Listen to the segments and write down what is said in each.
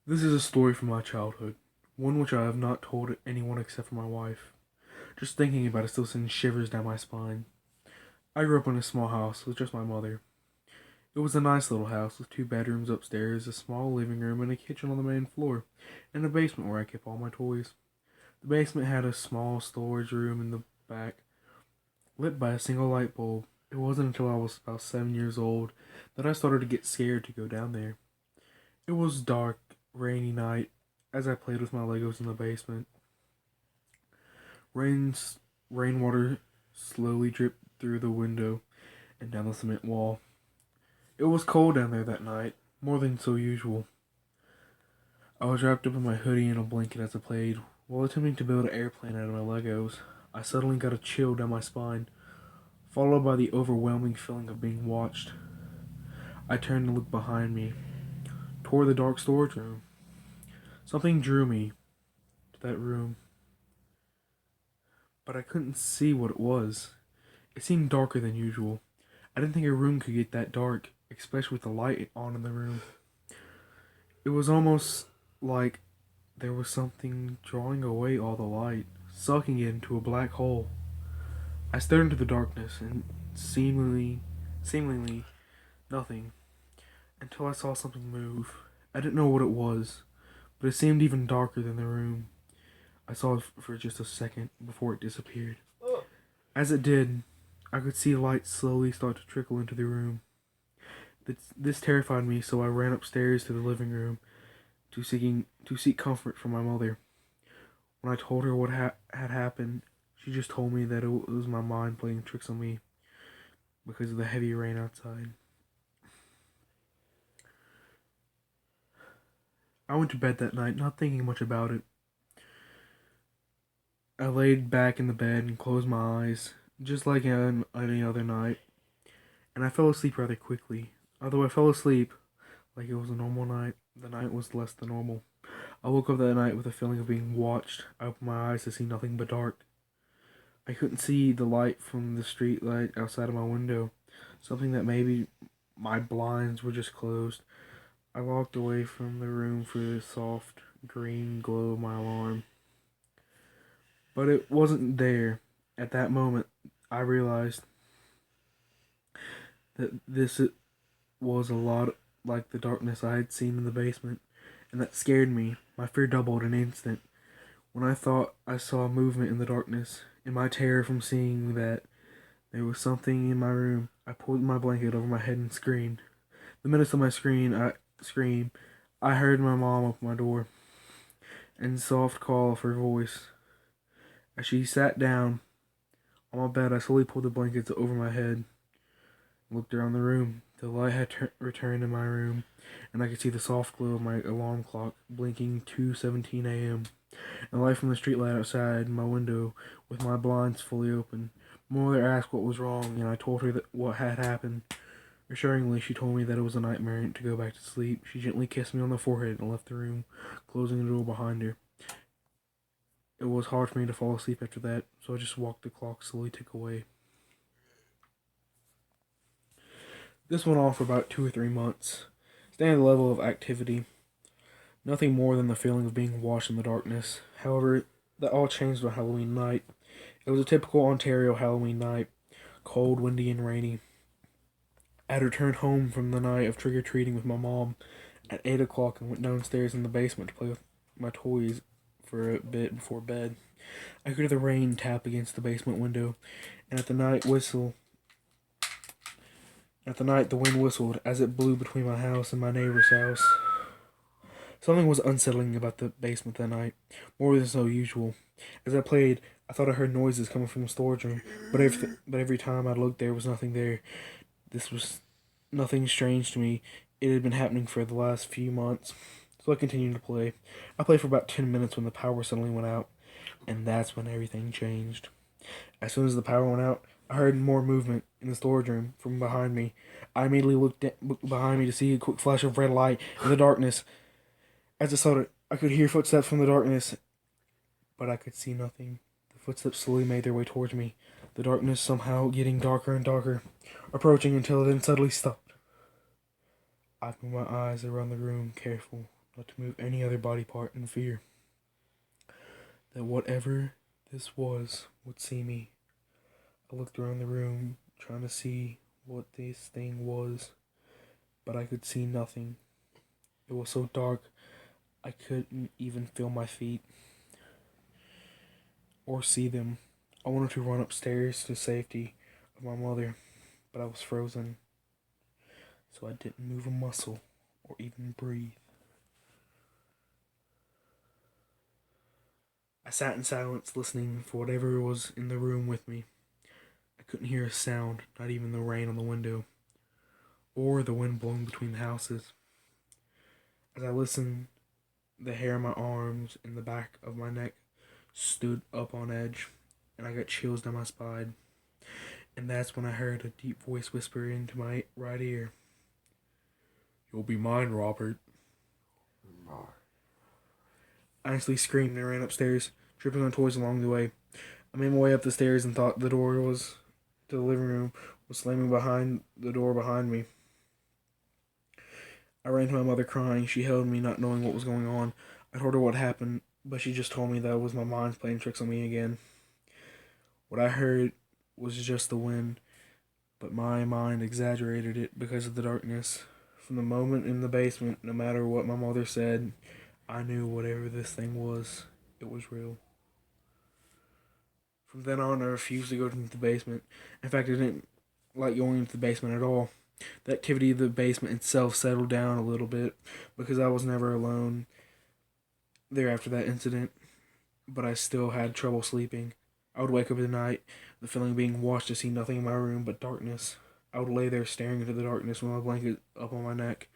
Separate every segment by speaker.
Speaker 1: This is a story from my childhood, one which I have not told anyone except for my wife. Just thinking about it still sends shivers down my spine. I grew up in a small house with just my mother. It was a nice little house with two bedrooms upstairs, a small living room, and a kitchen on the main floor, and a basement where I kept all my toys. The basement had a small storage room in the back, lit by a single light bulb. It wasn't until I was about 7 years old that I started to get scared to go down there. It was dark, rainy night as I played with my Legos in the basement. Rain's Rainwater slowly dripped through the window and down the cement wall. It was cold down there that night, more than so usual. I was wrapped up in my hoodie and a blanket as I played. While attempting to build an airplane out of my Legos, I suddenly got a chill down my spine, followed by the overwhelming feeling of being watched. I turned and looked behind me, toward the dark storage room. Something drew me to that room, but I couldn't see what it was. It seemed darker than usual. I didn't think a room could get that dark, especially with the light on in the room. It was almost like there was something drawing away all the light, sucking it into a black hole. I stared into the darkness and seemingly nothing, until I saw something move. I didn't know what it was, but it seemed even darker than the room. I saw it for just a second before it disappeared. As it did, I could see light slowly start to trickle into the room. This terrified me, so I ran upstairs to the living room to seek comfort from my mother. When I told her what had happened, she just told me that it was my mind playing tricks on me because of the heavy rain outside. I went to bed that night, not thinking much about it. I laid back in the bed and closed my eyes, just like on any other night, and I fell asleep rather quickly. Although I fell asleep like it was a normal night, the night was less than normal. I woke up that night with a feeling of being watched. I opened my eyes to see nothing but dark. I couldn't see the light from the street light outside of my window, something that maybe my blinds were just closed. I walked away from the room for the soft green glow of my alarm. But it wasn't there. At that moment, I realized that this was a lot like the darkness I had seen in the basement, and that scared me. My fear doubled in an instant. When I thought I saw movement in the darkness, in my terror from seeing that there was something in my room, I pulled my blanket over my head and screamed. The minute of my scream, I heard my mom open my door and soft call of her voice. As she sat down on my bed, I slowly pulled the blankets over my head and looked around the room. The light had returned in my room, and I could see the soft glow of my alarm clock blinking 2:17 a.m. and the light from the streetlight outside my window with my blinds fully open. My mother asked what was wrong, and I told her that what had happened. Reassuringly, she told me that it was a nightmare and to go back to sleep. She gently kissed me on the forehead and left the room, closing the door behind her. It was hard for me to fall asleep after that, so I just walked the clock slowly tick away. This went on for about 2 or 3 months, staying at the level of activity. Nothing more than the feeling of being watched in the darkness. However, that all changed on Halloween night. It was a typical Ontario Halloween night, cold, windy, and rainy. I had returned home from the night of trick-or-treating with my mom at 8 o'clock and went downstairs in the basement to play with my toys for a bit before bed. I could hear the rain tap against the basement window, and at the night the wind whistled as it blew between my house and my neighbor's house. Something was unsettling about the basement that night, more than so usual. As I played, I thought I heard noises coming from the storage room, but every time I looked there was nothing there. This was nothing strange to me. It had been happening for the last few months, so I continued to play. I played for about 10 minutes when the power suddenly went out, and that's when everything changed. As soon as the power went out, I heard more movement in the storage room from behind me. I immediately looked behind me to see a quick flash of red light in the darkness. As I saw it, I could hear footsteps from the darkness, but I could see nothing. The footsteps slowly made their way towards me, the darkness somehow getting darker and darker, approaching until it then suddenly stopped. I moved my eyes around the room, careful not to move any other body part in fear that whatever this was would see me. I looked around the room, trying to see what this thing was, but I could see nothing. It was so dark, I couldn't even feel my feet or see them. I wanted to run upstairs to safety of my mother, but I was frozen, so I didn't move a muscle or even breathe. I sat in silence, listening for whatever was in the room with me. I couldn't hear a sound, not even the rain on the window, or the wind blowing between the houses. As I listened, the hair on my arms and the back of my neck stood up on edge, and I got chills down my spine. And that's when I heard a deep voice whisper into my right ear. "You'll be mine, Robert." I instantly screamed and ran upstairs, tripping on toys along the way. I made my way up the stairs and thought the door was to the living room was slamming behind the door behind me. I ran to my mother crying. She held me, not knowing what was going on. I told her what happened, but she just told me that it was my mind playing tricks on me again. What I heard was just the wind, but my mind exaggerated it because of the darkness. From the moment in the basement, no matter what my mother said, I knew whatever this thing was, it was real. From then on, I refused to go into the basement. In fact, I didn't like going into the basement at all. The activity of the basement itself settled down a little bit because I was never alone there after that incident, but I still had trouble sleeping. I would wake up at night, the feeling of being watched to see nothing in my room but darkness. I would lay there staring into the darkness with my blanket up on my neck,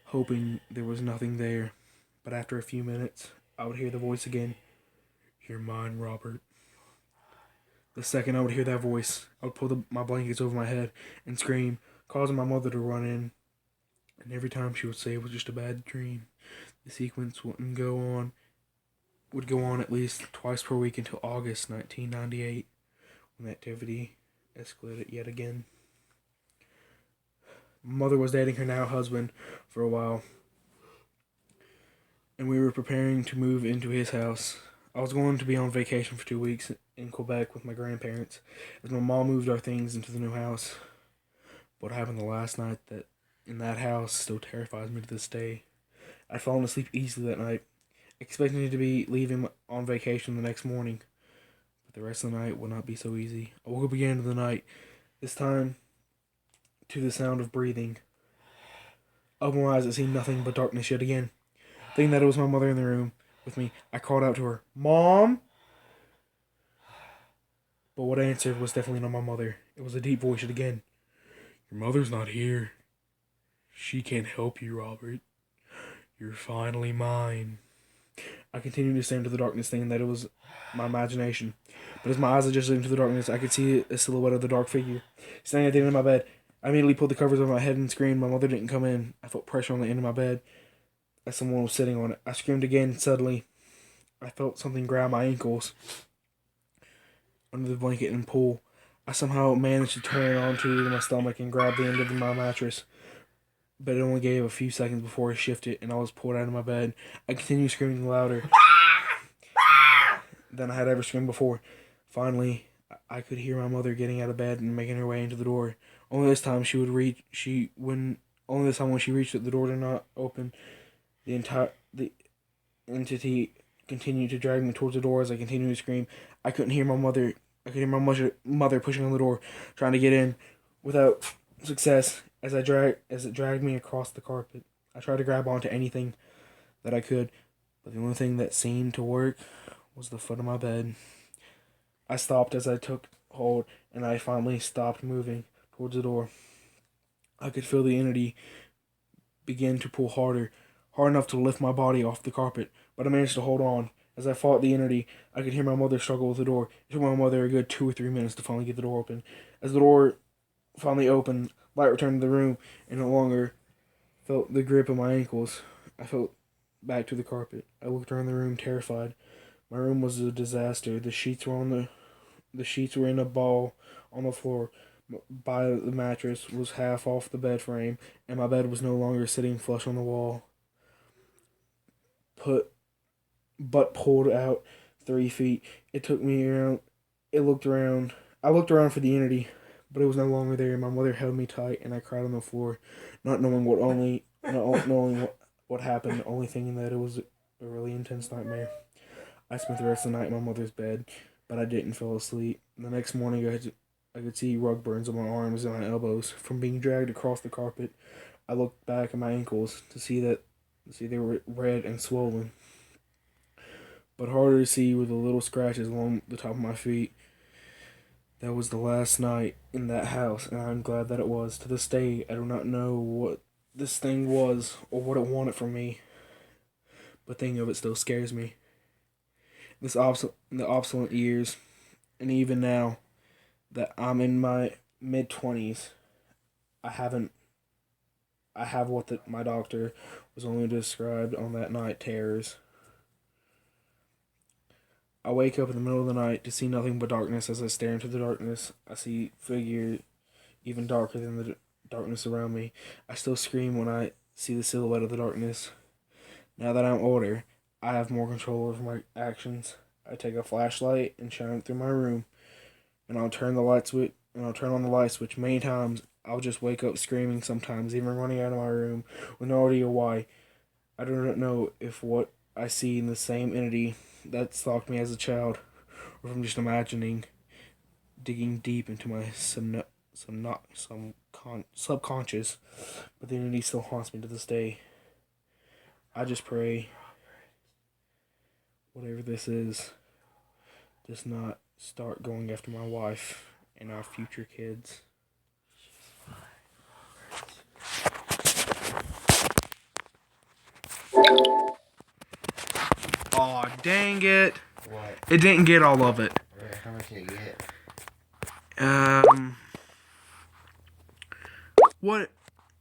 Speaker 1: hoping there was nothing there. But after a few minutes, I would hear the voice again. "You're mine, Robert." The second I would hear that voice, I would pull my blankets over my head and scream, causing my mother to run in. And every time she would say it was just a bad dream. The sequence would go on at least twice per week until August 1998, when the activity escalated yet again. My mother was dating her now husband for a while, and we were preparing to move into his house. I was going to be on vacation for 2 weeks in Quebec with my grandparents, as my mom moved our things into the new house. What happened the last night that in that house still terrifies me to this day. I'd fallen asleep easily that night, expecting to be leaving on vacation the next morning. But the rest of the night would not be so easy. I woke up again into the night, this time to the sound of breathing. I opened my eyes and see nothing but darkness yet again. Thinking that it was my mother in the room with me, I called out to her, "Mom!" But what I answered was definitely not my mother. It was a deep voice yet again. "Your mother's not here. She can't help you, Robert. You're finally mine." I continued to stare into the darkness, thinking that it was my imagination. But as my eyes adjusted into the darkness, I could see a silhouette of the dark figure standing at the end of my bed. I immediately pulled the covers over my head and screamed. My mother didn't come in. I felt pressure on the end of my bed as someone was sitting on it. I screamed again. Suddenly, I felt something grab my ankles under the blanket and pull. I somehow managed to turn onto my stomach and grab the end of my mattress, but it only gave a few seconds before it shifted and I was pulled out of my bed. I continued screaming louder than I had ever screamed before. Finally, I could hear my mother getting out of bed and making her way into the door. Only this time when she reached it, the door did not open. The entity continued to drag me towards the door as I continued to scream. I couldn't hear my mother. I could hear my mother pushing on the door, trying to get in, without success. As it dragged me across the carpet, I tried to grab onto anything that I could, but the only thing that seemed to work was the foot of my bed. I stopped as I took hold, and I finally stopped moving towards the door. I could feel the entity begin to pull harder, hard enough to lift my body off the carpet, but I managed to hold on. As I fought the entity, I could hear my mother struggle with the door. It took my mother a good 2 or 3 minutes to finally get the door open. As the door finally opened, light returned to the room, and no longer felt the grip of my ankles. I felt back to the carpet. I looked around the room, terrified. My room was a disaster. The sheets were in a ball on the floor. By the mattress was half off the bed frame, and my bed was no longer sitting flush on the wall. butt pulled out 3 feet. It took me around. It looked around. I looked around for the entity, but it was no longer there. My mother held me tight, and I cried on the floor, not knowing what happened. The only thinking that it was a really intense nightmare. I spent the rest of the night in my mother's bed, but I didn't fall asleep. The next morning, I could see rug burns on my arms and my elbows from being dragged across the carpet. I looked back at my ankles to see they were red and swollen, but harder to see with the little scratches along the top of my feet. That was the last night in that house, and I'm glad that it was. To this day, I do not know what this thing was or what it wanted from me, but thinking of it still scares me. In the obsolete years, and even now that I'm in my mid-20s, I have what my doctor was only described on that night, terrors. I wake up in the middle of the night to see nothing but darkness. As I stare into the darkness, I see figure even darker than the darkness around me. I still scream when I see the silhouette of the darkness. Now that I'm older, I have more control over my actions. I take a flashlight and shine it through my room, and I'll turn on the light switch many times. I'll just wake up screaming sometimes, even running out of my room with no idea why. I do not know if what I see in the same entity that stalked me as a child, or if I'm just imagining, digging deep into my subconscious, but the entity still haunts me to this day. I just pray, whatever this is, does not start going after my wife and our future kids. Aw, dang it.
Speaker 2: What?
Speaker 1: It didn't get all of it.
Speaker 2: How much did it get?
Speaker 1: What